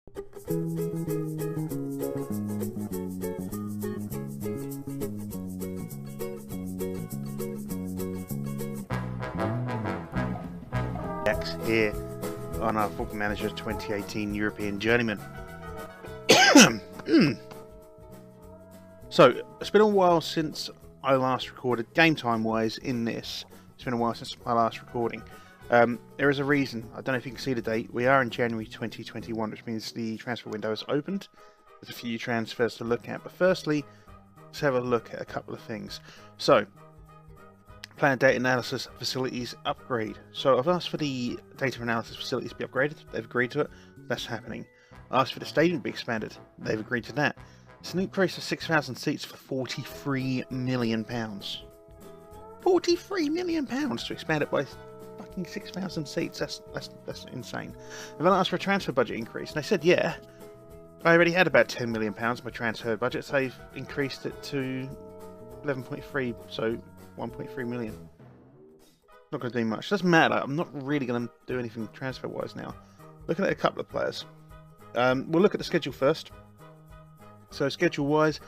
Ajax here on our Football Manager 2018 European Journeyman. So, it's been a while since I last recorded, game time wise, in this. It's been a while since my last recording. There is a reason. I don't know if you can see the date. We are in January 2021, which means the transfer window has opened. There's a few transfers to look at, but firstly, let's have a look at a couple of things. So, player data analysis facilities upgrade. So I've asked for the data analysis facilities to be upgraded. They've agreed to it. That's happening. I asked for the stadium to be expanded. They've agreed to that. It's an increase of 6,000 seats for £43 million. £43 million to expand it by fucking 6,000 seats. That's insane. I've asked for a transfer budget increase, and they said yeah. I already had about £10 million my transfer budget, so they've increased it to 11.3, so 1.3 million. Not going to do much. Doesn't matter. I'm not really going to do anything transfer wise now. Looking at a couple of players. We'll look at the schedule first. So schedule wise,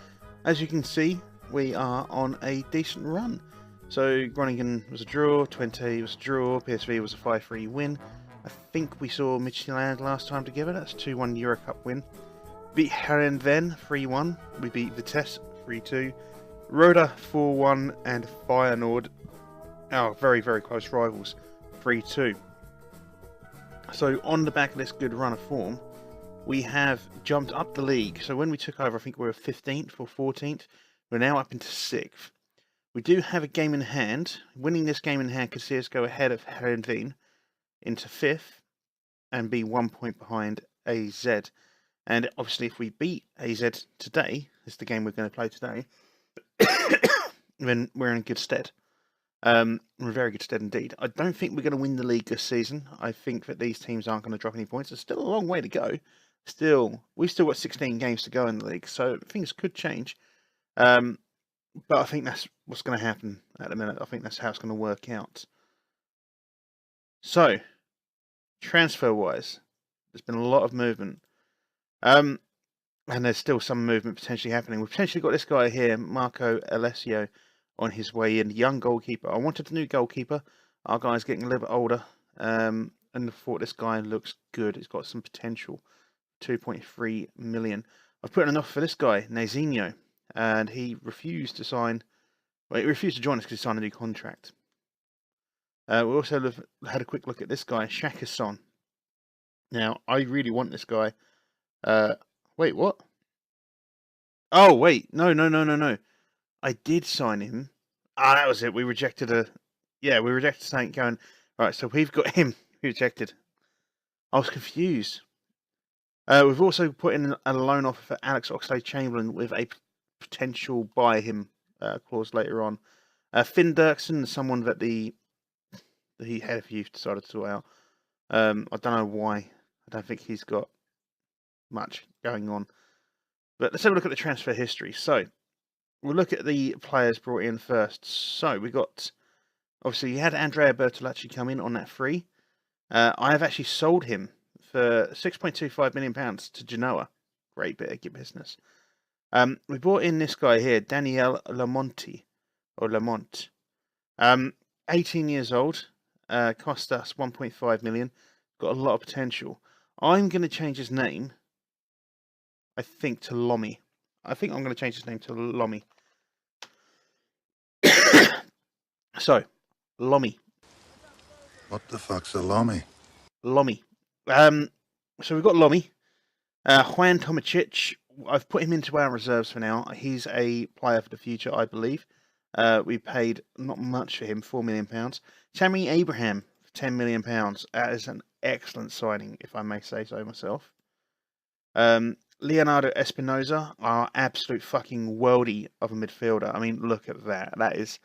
as you can see, we are on a decent run. So Groningen was a draw, Twente was a draw, PSV was a 5-3 win. I think we saw Midtjylland last time together. That's 2-1 Euro Cup win. Beat Heerenveen 3-1. We beat Vitesse 3-2. Roda 4-1 and Feyenoord, our very, very close rivals, 3-2. So on the back of this good run of form, we have jumped up the league. So when we took over, I think we were 15th or 14th. We're now up into 6th. We do have a game in hand. Winning this game in hand could see us go ahead of Heerenveen into 5th and be 1 point behind AZ. And obviously if we beat AZ today, this is the game we're going to play today, then we're in good stead. We're in very good stead indeed. I don't think we're going to win the league this season. I think that these teams aren't going to drop any points. There's still a long way to go. We've still got 16 games to go in the league, so things could change. But I think that's what's going to happen at the minute. I think that's how it's going to work out. So, transfer-wise, there's been a lot of movement. And there's still some movement potentially happening. We've potentially got this guy here, Marco Alessio, on his way in. Young goalkeeper. I wanted a new goalkeeper. Our guy's getting a little bit older. And I thought this guy looks good. He's got some potential. 2.3 million. I've put in an offer for this guy, Nazinho. And he refused to sign. Well, he refused to join us because he signed a new contract. We also had a quick look at this guy, Shakason. Now, I really want this guy. Wait, what? Oh, wait. No. I did sign him. Ah, that was it. We rejected something going, right, so we've got him rejected. I was confused. We've also put in a loan offer for Alex Oxlade-Chamberlain with a potential buy him clause later on. Finn Dirksen is someone that the head of youth decided to sort out. I don't know why. I don't think he's got much going on. But let's have a look at the transfer history. So, we'll look at the players brought in first. So, we got, obviously, you had Andrea Bertolacci come in on that free. I have actually sold him for £6.25 million to Genoa. Great bit of business. We brought in this guy here, Daniel Lamont. 18 years old, cost us 1.5 million. Got a lot of potential. I'm going to change his name, I think, to Lomi. I think I'm going to change his name to Lomi. So, Lomi. What the fuck's a Lomi? Lomi. So we've got Lomi. Juan Tomacic. I've put him into our reserves for now. He's a player for the future, I believe. We paid not much for him, £4 million. Tammy Abraham, for £10 million. That is an excellent signing, if I may say so myself. Leonardo Espinosa, our absolute fucking worldie of a midfielder. I mean, look at that. That is...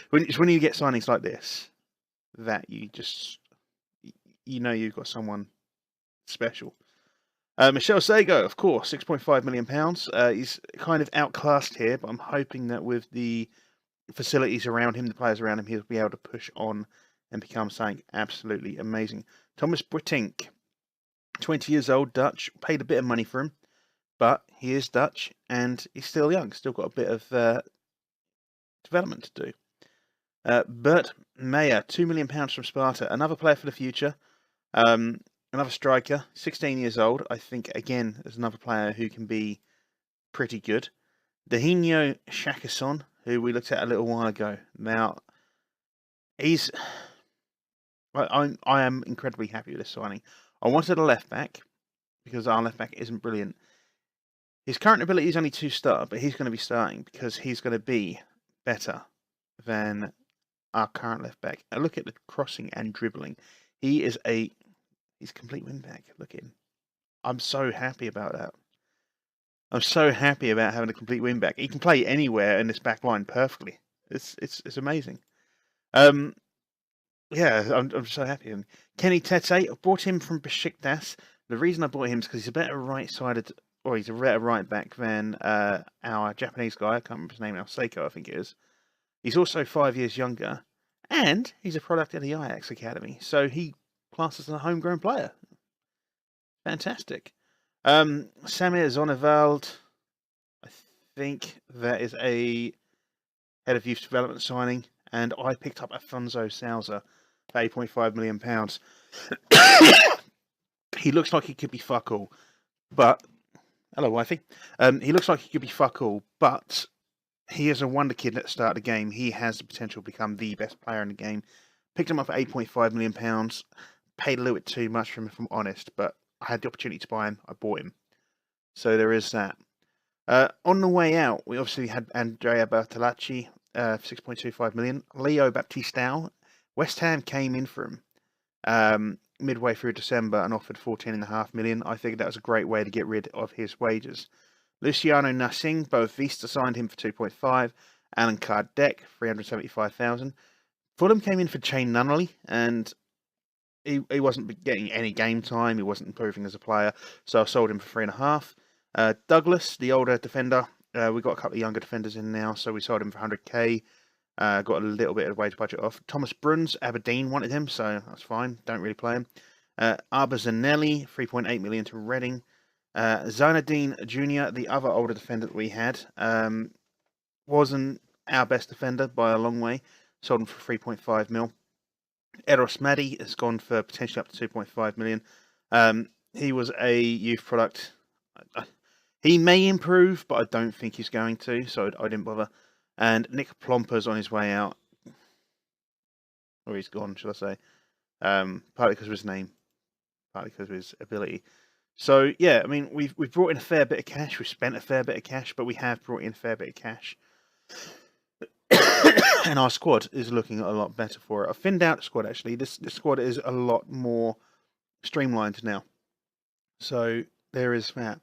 when you get signings like this, that you just... You know you've got someone special. Michel Sago, of course, £6.5 million. He's kind of outclassed here, but I'm hoping that with the facilities around him, the players around him, he'll be able to push on and become something absolutely amazing. Thomas Brutink, 20 years old, Dutch, paid a bit of money for him, but he is Dutch and he's still young, still got a bit of development to do. Bert Mayer, £2 million from Sparta, another player for the future, another striker, 16 years old. I think, again, there's another player who can be pretty good. Dahinho Shakason, who we looked at a little while ago. Now, I am incredibly happy with this signing. I wanted a left back because our left back isn't brilliant. His current ability is only 2-star, but he's going to be starting because he's going to be better than our current left back. And look at the crossing and dribbling. He's complete wing back. Look at him. I'm so happy about that. I'm so happy about having a complete wing back. He can play anywhere in this back line perfectly. It's amazing. Yeah, I'm so happy. And Kenny Tete, I bought him from Besiktas. The reason I bought him is because he's a better right-sided, or he's a better right back than our Japanese guy. I can't remember his name now. Seiko, I think it is. He's also 5 years younger, and he's a product of the Ajax Academy, so he classes as a homegrown player. Fantastic. Samir Zonneveld, I think that is a head of youth development signing, and I picked up Afonso Sousa for £8.5 million. He looks like he could be fuck all, but hello, wifey. He looks like he could be fuck all, but he is a wonder kid at the start of the game. He has the potential to become the best player in the game. Picked him up for £8.5 million. Paid a little bit too much for him, if I'm honest, but I had the opportunity to buy him. I bought him. So there is that. On the way out, we obviously had Andrea Bertolacci, $6.25 million. Leo Baptistao. West Ham came in for him midway through December and offered $14.5 million. I think that was a great way to get rid of his wages. Luciano Nassing, both Vista signed him for 2.5. Alan Kardec, $375,000. Fulham came in for Shane Nunnally, and he wasn't getting any game time. He wasn't improving as a player, so I sold him for 3.5. Douglas, the older defender, we got a couple of younger defenders in now, so we sold him for 100k. Got a little bit of wage budget off. Thomas Bruns, Aberdeen wanted him, so that's fine. Don't really play him. Arba Zanelli, 3.8 million to Reading. Zainadine Jr., the other older defender that we had, wasn't our best defender by a long way. Sold him for 3.5 mil. Eros Maddy has gone for potentially up to 2.5 million. He was a youth product. He may improve, but I don't think he's going to, so I didn't bother. And Nick Plomper's on his way out. Or he's gone, should I say. Partly because of his name, partly because of his ability. So, yeah, I mean, we've brought in a fair bit of cash. We've spent a fair bit of cash, but we have brought in a fair bit of cash. And our squad is looking a lot better for it. I've thinned out the squad, actually. This squad is a lot more streamlined now. So, there is that.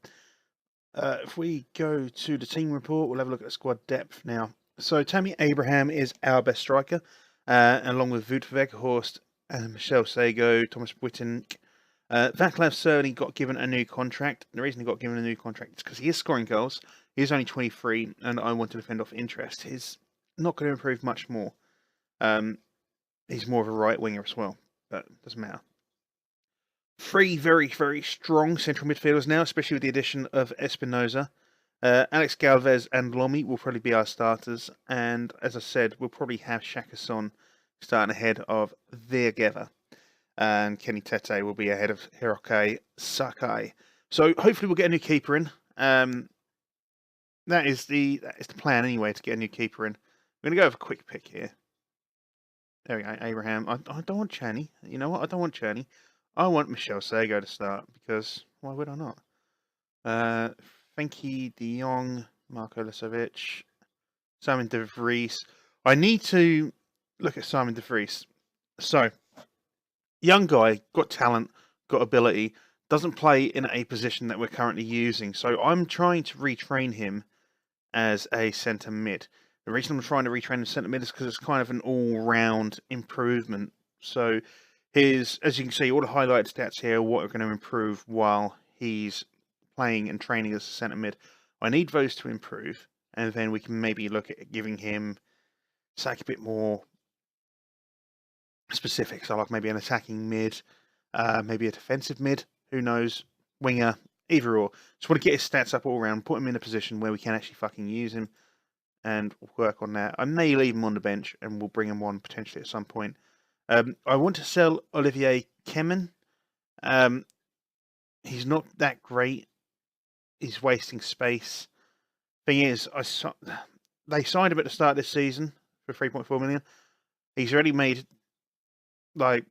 If we go to the team report, we'll have a look at the squad depth now. So, Tammy Abraham is our best striker, along with Wout Horst, Michel Sago, Thomas Wittenk. Vaclav certainly got given a new contract. The reason he got given a new contract is because he is scoring goals. He's only 23, and I want to defend off interest. He's not going to improve much more. He's more of a right winger as well, but it doesn't matter. Three very, very strong central midfielders now, especially with the addition of Espinoza. Alex Galvez and Lomi will probably be our starters, and as I said, we'll probably have Shaka Son starting ahead of Vergeva. And Kenny Tete will be ahead of Hiroke Sakai. So hopefully we'll get a new keeper in. That is the plan anyway, to get a new keeper in. We're going to go with a quick pick here. There we go, Abraham. I don't want Channy. You know what? I don't want Channy. I want Michel Sago to start, because why would I not? Frenkie de Jong, Marko Lisovic, Simon de Vries. I need to look at Simon de Vries. So, young guy, got talent, got ability, doesn't play in a position that we're currently using. So I'm trying to retrain him as a centre mid. The reason I'm trying to retrain him as centre mid is because it's kind of an all-round improvement. So as you can see, all the highlighted stats here, what are going to improve while he's playing and training as a centre mid. I need those to improve, and then we can maybe look at giving him a bit more specifics. I like maybe an attacking mid, maybe a defensive mid. Who knows? Winger, either or. Just want to get his stats up all around, put him in a position where we can actually fucking use him, and work on that. I may leave him on the bench, and we'll bring him on potentially at some point. I want to sell Olivier Kemen. He's not that great. He's wasting space. Thing is, they signed him at the start of this season for 3.4 million. He's already made, like,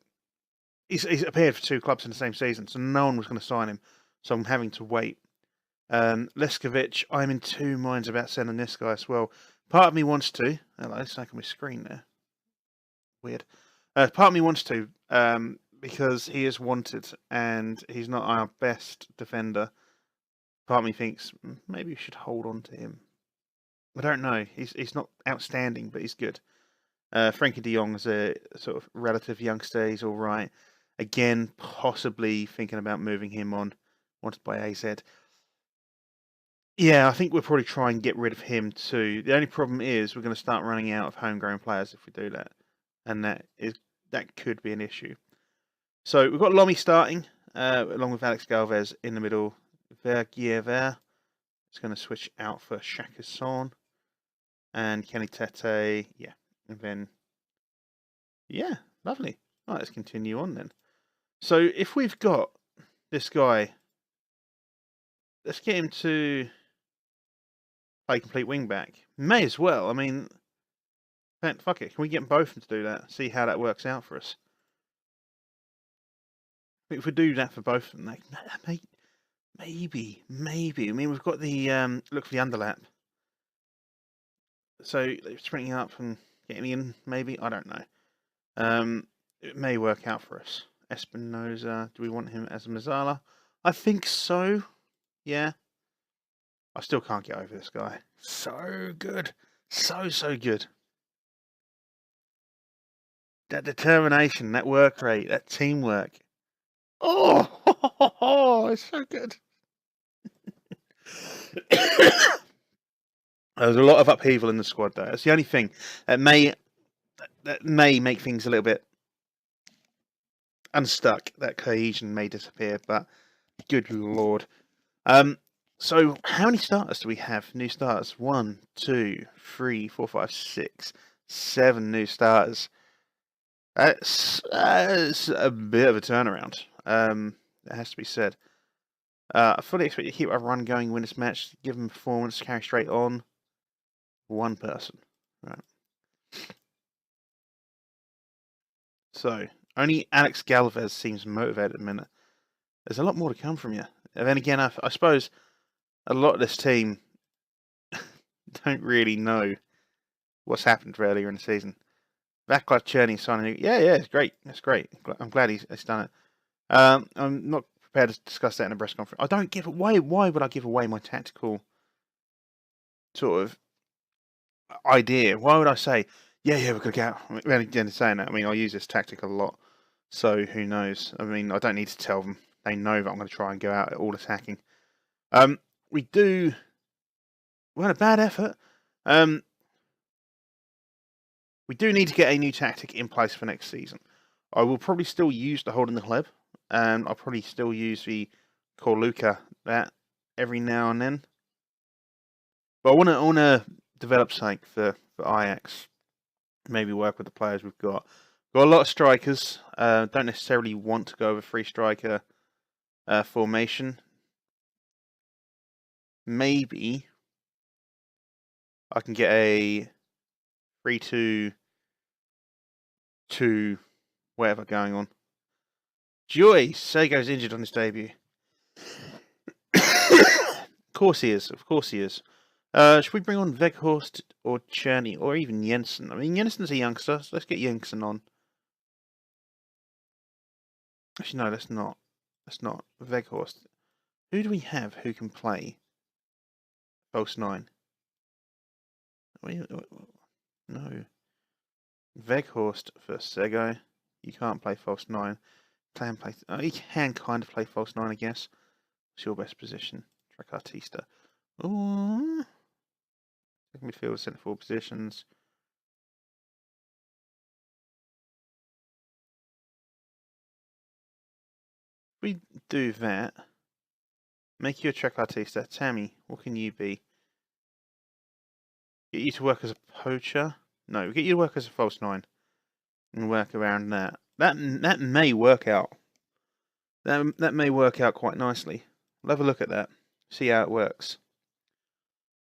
he's appeared for 2 clubs in the same season, so no one was going to sign him. So I'm having to wait. Leskovic, I'm in 2 minds about sending this guy as well. Part of me wants to. Hello, it's like on my screen there. Weird. Part of me wants to, because he is wanted and he's not our best defender. Part of me thinks maybe we should hold on to him. I don't know. He's not outstanding, but he's good. Frankie de Jong is a sort of relative youngster. He's all right. Again, possibly thinking about moving him on, wanted by AZ. Yeah, I think we'll probably try and get rid of him too. The only problem is we're going to start running out of homegrown players if we do that, and that could be an issue. So we've got Lomi starting, along with Alex Galvez in the middle. Vergier is going to switch out for Shaka Son and Kenny Tete. Yeah, and then yeah, lovely. All right, let's continue on then. So if we've got this guy, let's get him to play complete wing back. May as well. I mean, fuck it. Can we get them both to do that? See how that works out for us. If we do that for both of them, maybe. I mean, we've got the look for the underlap. So sprinting up and getting in, maybe. I don't know. It may work out for us. Espinoza. Do we want him as a Mazzala? I think so. Yeah. I still can't get over this guy. So good. So good. That determination, that work rate, that teamwork. Oh, it's so good. There's a lot of upheaval in the squad, though. That's the only thing that may make things a little bit unstuck. That cohesion may disappear, but good lord. So how many starters do we have? New starters. 1, 2, 3, 4, 5, 6, 7 new starters. That's a bit of a turnaround. It has to be said. I fully expect to keep our run going, win this match, give them performance, carry straight on. 1 person. Right. So, only Alex Galvez seems motivated at the minute. There's a lot more to come from you. And then again, I suppose a lot of this team don't really know what's happened earlier in the season. Vaclav Cherny signing. Yeah, it's great. That's great. I'm glad he's done it. I'm not prepared to discuss that in a press conference. I don't give away. Why would I give away my tactical sort of idea? Why would I say, yeah, we're going to get out? Well, again, saying that, I mean, I use this tactic a lot. So who knows? I mean, I don't need to tell them. They know that I'm going to try and go out all attacking. We had a bad effort. We do need to get a new tactic in place for next season. I will probably still use the holding the club, and I'll probably still use the Corluca that every now and then. But I want to develop something for Ajax. Maybe work with the players we've got. Got a lot of strikers. Don't necessarily want to go over 3 striker formation. Maybe I can get a 3-2-2 whatever going on. Joy, Sego's injured on his debut. Of course he is. Should we bring on Weghorst or Cherny or even Jensen? I mean, Jensen's a youngster, so let's get Jensen on. Actually, no, let's not. Weghorst. Who do we have who can play false 9? No. Weghorst for Sego. You can't play false 9. You can kind of play false 9, I guess. What's your best position? Trecartista. Ooh. Midfield, centre forward positions. we do that, make you a Trek Artista. Tammy, what can you be? Get you to work as a poacher? No, get you to work as a false 9. And work around that. That may work out. That may work out quite nicely. We'll have a look at that. See how it works.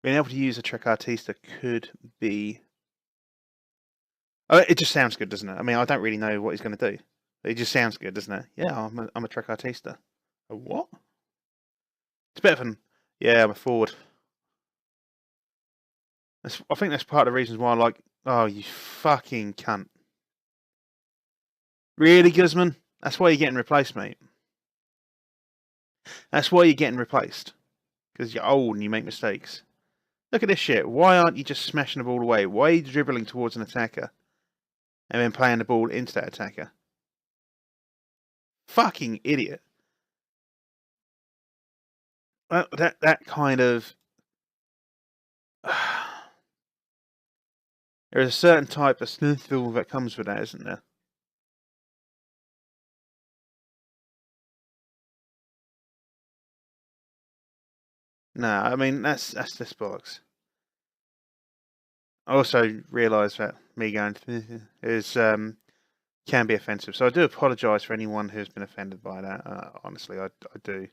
Being able to use a Trek Artista could be... Oh, it just sounds good, doesn't it? I mean, I don't really know what he's going to do. It just sounds good, doesn't it? Yeah, I'm a Trek Artista. A what? It's better than... Yeah, I'm a forward. I think that's part of the reasons why I like... Oh, you fucking cunt. Really, Guzman? That's why you're getting replaced, mate. That's why you're getting replaced. Because you're old and you make mistakes. Look at this shit. Why aren't you just smashing the ball away? Why are you dribbling towards an attacker? And then playing the ball into that attacker? Fucking idiot. Well, that kind of... There's a certain type of sniffle that comes with that, isn't there? No, I mean, that's this box. I also realise that me going is can be offensive. So I do apologise for anyone who's been offended by that. Honestly, I do.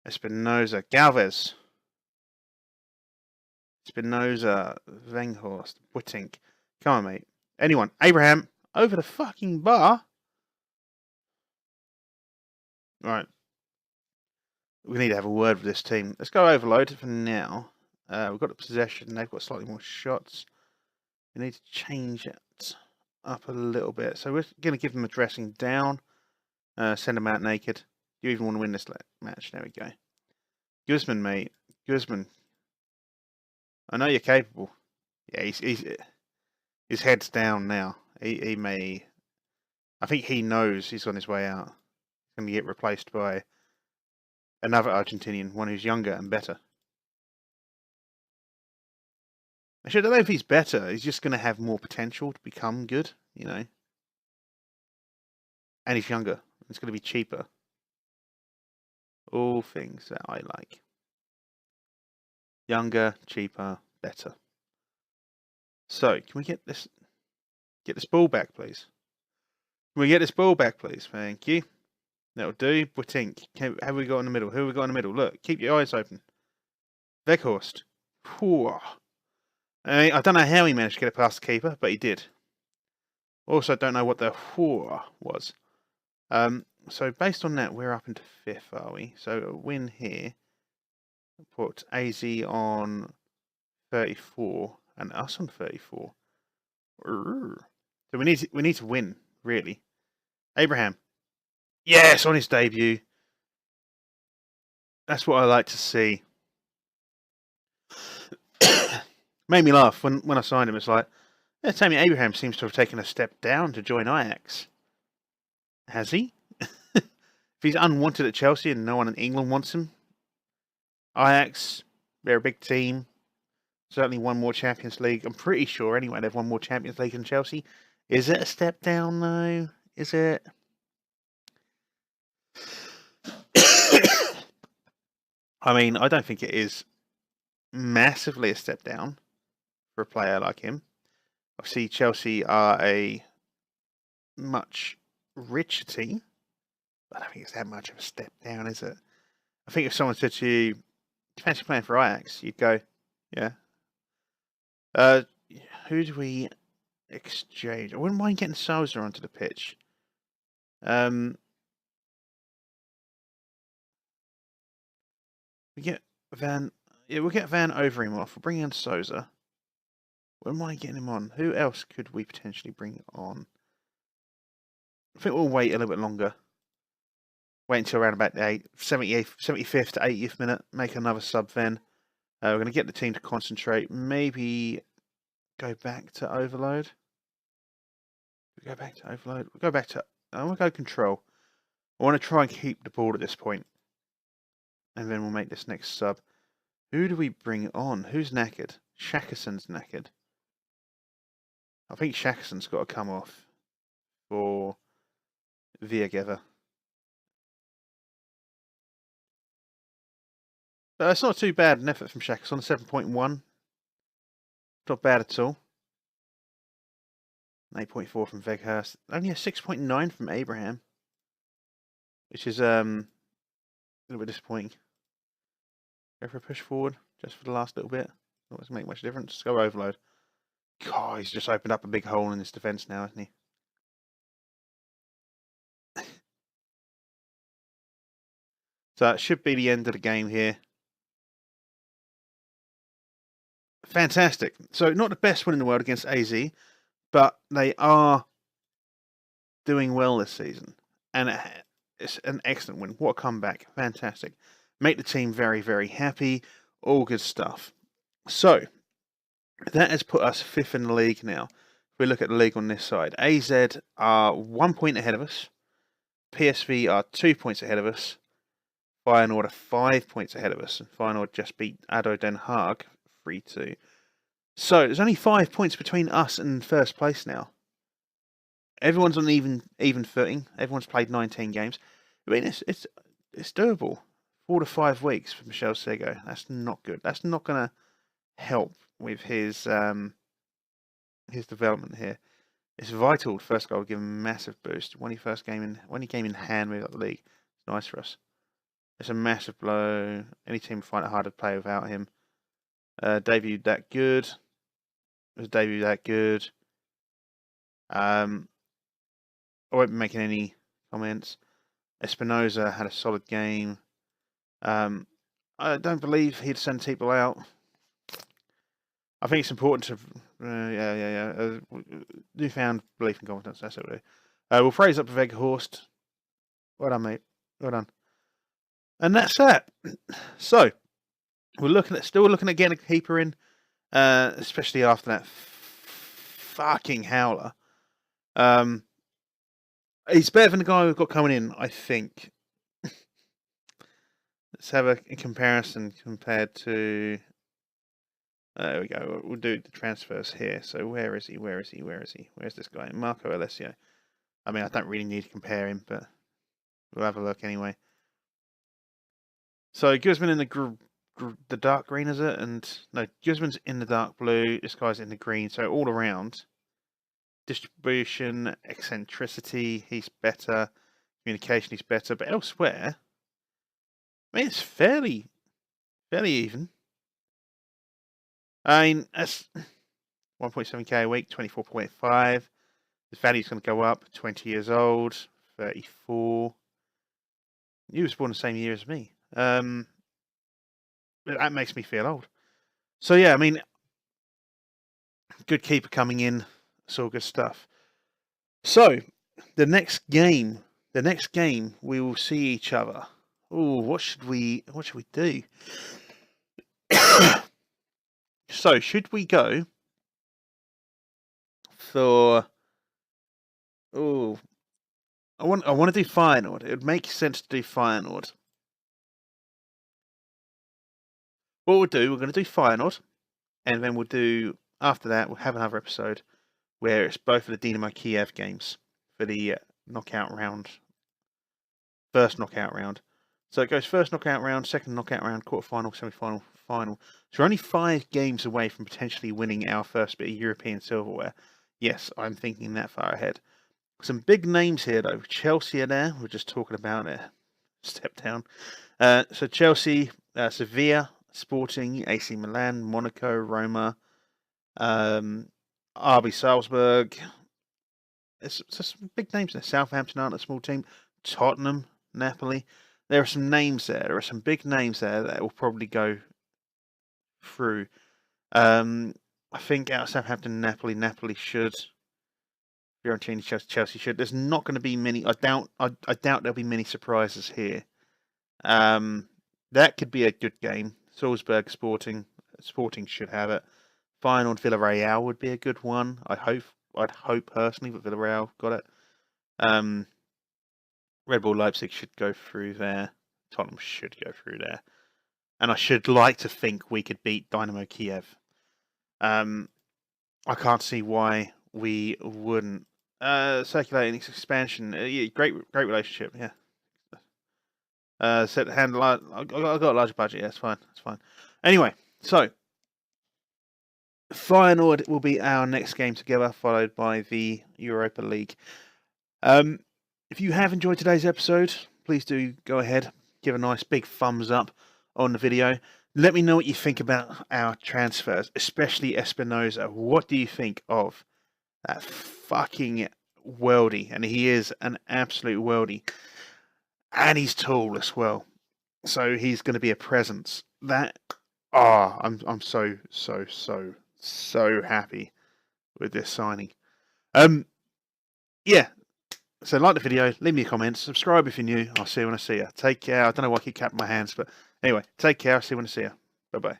Espinoza, Galvez, Spinoza, Venghorst, Wittink. Come on, mate. Anyone. Abraham, over the fucking bar. Right. We need to have a word with this team. Let's go overload for now. We've got the possession. They've got slightly more shots. We need to change it up a little bit. So we're going to give them a dressing down. Send them out naked. You even want to win this match. There we go. Guzman, mate. Guzman. I know you're capable. Yeah, his head's down now. He may... I think he knows he's on his way out. He's going to get replaced by another Argentinian, one who's younger and better. Actually, I don't know if he's better. He's just going to have more potential to become good, you know. And he's younger. It's going to be cheaper. All things that I like. Younger, cheaper, better. So, can we get this ball back, please? Can we get this ball back, please? Thank you. That'll do. Boateng. Have we got in the middle? Who have we got in the middle? Look, keep your eyes open. Weghorst. I don't know how he managed to get it past the keeper, but he did. Also, don't know what the was. So based on that, we're up into 5th, are we? So a win here. Put AZ on 34 and us on 34. So we need to win, really. Abraham. Yes, on his debut. That's what I like to see. Made me laugh when I signed him. It's like, yeah, Tammy Abraham seems to have taken a step down to join Ajax. Has he? If he's unwanted at Chelsea and no one in England wants him. Ajax, they're a big team. Certainly won more Champions League. I'm pretty sure, anyway, they've won more Champions League than Chelsea. Is it a step down, though? Is it? I mean, I don't think it is massively a step down for a player like him. Obviously, Chelsea are a much richer team. I don't think it's that much of a step down, is it? I think if someone said to you, "Do you fancy playing for Ajax?" you'd go, "Yeah." Who do we exchange? I wouldn't mind getting Sousa onto the pitch. We get Van. Yeah, we'll get Van Overeem off. We'll bring in Sousa. Wouldn't mind getting him on. Who else could we potentially bring on? I think we'll wait a little bit longer. Wait until around about the 75th to 80th minute. Make another sub then. We're going to get the team to concentrate. Maybe go back to overload. Go back to overload. We'll go back to... I want to go control. I want to try and keep the ball at this point. And then we'll make this next sub. Who do we bring on? Who's knackered? Shackerson's knackered. I think Shackerson's got to come off for Together. It's not too bad an effort from Shaq. It's on a 7.1. Not bad at all. 8.4 from Veghurst. Only a 6.9 from Abraham, which is a little bit disappointing. Go for a push forward just for the last little bit. Not going to make much difference. Let's go overload. God, he's just opened up a big hole in his defence now, hasn't he? So it should be the end of the game here. Fantastic. So not the best one in the world against AZ, but they are doing well this season. And it's an excellent win. What a comeback. Fantastic. Make the team very, very happy. All good stuff. So that has put us 5th in the league now. If we look at the league on this side, AZ are 1 point ahead of us. PSV are 2 points ahead of us. Feyenoord are 5 points ahead of us. And Feyenoord just beat ADO Den Haag 3-2. So there's only 5 points between us and first place now. Everyone's on even footing. Everyone's played 19 games. I mean, it's doable. 4 to 5 weeks for Michel Sego. That's not good. That's not going to help with his development here. It's vital. The first goal will give him a massive boost. When he came in hand with the league, it's nice for us. It's a massive blow. Any team would find it hard to play without him. Debuted that good. Was debut that good? I won't be making any comments. Espinoza had a solid game. I don't believe he'd send people out. I think it's important to, newfound belief and confidence. That's what we do. We'll praise up Veghurst. Well done, mate. Well done. And that's that. So we're still looking at getting a keeper in, especially after that fucking howler. He's better than the guy we've got coming in, I think. Let's have a comparison compared to. There we go. We'll do the transfers here. So where is he? Where's this guy? Marco Alessio. I mean, I don't really need to compare him, but we'll have a look anyway. So Guzman in the dark green, is it? And no, Guzman's in the dark blue. This guy's in the green. So all around, distribution, eccentricity, he's better. Communication, he's better. But elsewhere, I mean, it's fairly even. I mean, that's 1.7k a week, 24.5. His value's going to go up. 20 years old, 34. He was born the same year as me. That makes me feel old. So yeah, I mean, good keeper coming in. It's all good stuff. So the next game, we will see each other. Oh, what should we do? So should we go for? Oh, I want to do Feyenoord. It would make sense to do Feyenoord. What we'll do, we're going to do Feyenoord, and then we'll do after that. We'll have another episode where it's both of the Dynamo Kiev games for the knockout round, first knockout round. So it goes first knockout round, second knockout round, quarterfinal, semi-final, final. So we're only 5 games away from potentially winning our first bit of European silverware. Yes, I'm thinking that far ahead. Some big names here, though. Chelsea are there. We're just talking about it. Step down. So Chelsea, Sevilla, Sporting, AC Milan, Monaco, Roma, RB Salzburg. There's some big names there. Southampton aren't a small team. Tottenham, Napoli. There are some names there. There are some big names there that will probably go through. I think out of Southampton, Napoli should. Fiorentina, Chelsea should. There's not going to be many. I doubt there'll be many surprises here. That could be a good game. Salzburg, Sporting should have it. Feyenoord, Villarreal would be a good one. I'd hope personally that Villarreal got it. Red Bull Leipzig should go through there. Tottenham should go through there. And I should like to think we could beat Dynamo Kiev. I can't see why we wouldn't. circulating expansion. Yeah, great relationship. Yeah. Set handle. I got a larger budget. Yeah, it's fine. It's fine. Anyway, so Feyenoord will be our next game together, followed by the Europa League. If you have enjoyed today's episode, please do go ahead, give a nice big thumbs up on the video. Let me know what you think about our transfers, especially Espinosa. What do you think of that fucking worldie? And he is an absolute worldie. And he's tall as well. So he's going to be a presence. I'm so happy with this signing. Yeah. So like the video, leave me a comment, subscribe if you're new. I'll see you when I see you. Take care. I don't know why I keep capping my hands, but anyway, take care. I'll see you when I see you. Bye-bye.